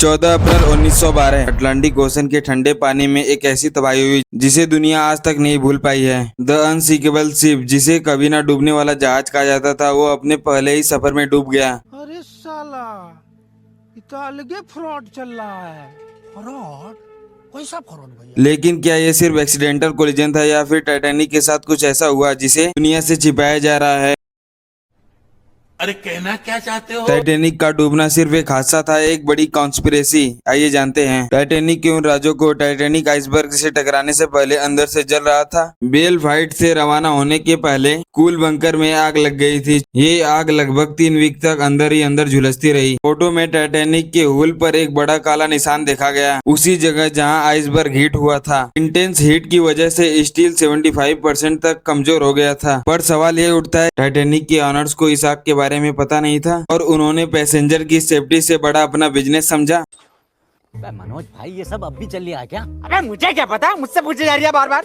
14 अप्रैल 1912 Atlantic ocean के ठंडे पानी में एक ऐसी तबाही हुई जिसे दुनिया आज तक नहीं भूल पाई है। द अनसिंकेबल शिप, जिसे कभी ना डूबने वाला जहाज कहा जाता था, वो अपने पहले ही सफर में डूब गया। अरे साला, ये तो अलगे फ्रॉड चल रहा है। फ्रॉड? कोई सा फ्रॉड भैया? लेकिन क्या ये सिर्फ एक्सीडेंटल कोलिजन था या फिर टाइटैनिक के साथ कुछ ऐसा हुआ जिसे दुनिया से छिपाया जा रहा है? अरे कहना क्या चाहते हो? टाइटैनिक का डूबना सिर्फ एक हादसा था, एक बड़ी कॉन्स्पिरेसी। आइए जानते हैं टाइटैनिक के उन राजों को। टाइटैनिक आइसबर्ग से टकराने से पहले अंदर से जल रहा था। बेल फाइट से रवाना होने के पहले कूल बंकर में आग लग गई थी। ये आग लगभग 3 वीक तक अंदर ही अंदर झुलसती रही। फोटो में टाइटैनिक के हुल पर एक बड़ा काला निशान देखा गया, उसी जगह जहाँ आइसबर्ग हीट हुआ था। इंटेंस हीट की वजह से स्टील 75% तक कमजोर हो गया था। पर सवाल ये उठता है, टाइटैनिक के ऑनर्स को इस आग के बारे में पता नहीं था और उन्होंने पैसेंजर की सेफ्टी से बड़ा अपना बिजनेस समझा। मनोज भाई, ये सब अब भी चल रहा है क्या? अबे मुझे क्या पता, मुझसे पूछे जा रही है बार बार।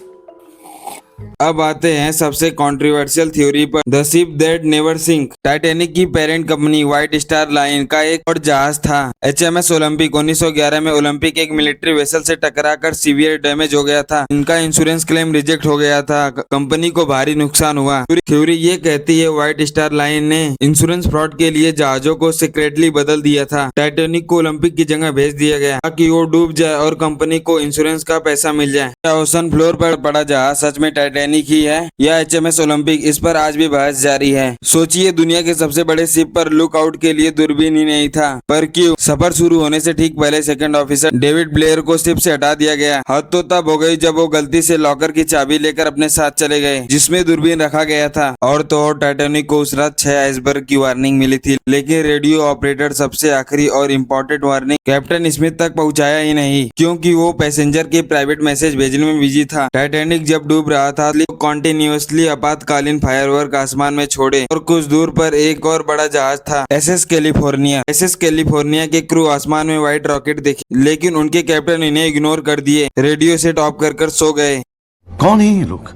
अब आते हैं सबसे कंट्रोवर्शियल थ्योरी पर, the ship that never sink. Titanic की parent company White Star Line का एक और जहाज था, HMS ओलंपिक। 1911 में ओलंपिक एक मिलिट्री वेसल से टकराकर सीवियर डैमेज हो गया था। इनका इंश्योरेंस क्लेम रिजेक्ट हो गया था, कंपनी को भारी नुकसान हुआ। थ्योरी ये कहती है व्हाइट स्टार लाइन ने इंश्योरेंस फ्रॉड के लिए जहाजों को सीक्रेटली बदल दिया था। टाइटैनिक को ओलंपिक की जगह भेज दिया गया ताकि वो डूब जाए और कंपनी को इंश्योरेंस का पैसा मिल जाए। क्या ओशन फ्लोर पर पड़ा जहाज सच में टाइटैनिक ही है या HMS ओलंपिक? इस पर आज भी बहस जारी है। सोचिए, दुनिया के सबसे बड़े शिप पर लुकआउट के लिए दूरबीन ही नहीं था, पर क्यों? सफर शुरू होने से ठीक पहले सेकंड ऑफिसर डेविड ब्लेयर को शिप से हटा दिया गया। हद तो तब हो गई जब वो गलती से लॉकर की चाबी लेकर अपने साथ चले गए जिसमें दूरबीन रखा गया था। और तो और टाइटैनिक को उस रात 6 आइसबर्ग की वार्निंग मिली थी, लेकिन रेडियो ऑपरेटर सबसे आखिरी और इम्पोर्टेंट वार्निंग कैप्टन स्मिथ तक पहुंचाया ही नहीं, क्योंकि वो पैसेंजर के प्राइवेट मैसेज भेजने में बिजी था। टाइटैनिक जब डूब रहा था कॉन्टिन्यूअसली आपातकालीन फायरवर्क आसमान में छोड़े और कुछ दूर पर एक और बड़ा जहाज था, SS कैलिफोर्निया। SS कैलिफोर्निया के क्रू आसमान में व्हाइट रॉकेट देखे, लेकिन उनके कैप्टन इन्हें इग्नोर कर दिए, रेडियो सेट ऑफ कर सो गए। कौन है ये लोग?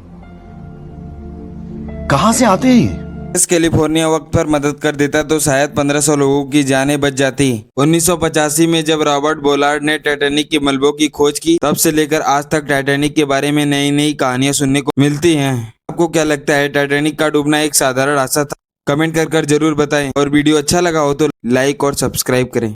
कहां से आते हैं? SS कैलिफोर्निया वक्त पर मदद कर देता तो शायद 1500 लोगों की जानें बच जाती। 1985 में जब रॉबर्ट बोलार्ड ने टाइटैनिक के मलबों की खोज की, तब से लेकर आज तक टाइटैनिक के बारे में नई नई कहानियां सुनने को मिलती हैं। आपको क्या लगता है, टाइटैनिक का डूबना एक साधारण हादसा था? कमेंट कर जरूर बताएं और वीडियो अच्छा लगा हो तो लाइक और सब्सक्राइब करें।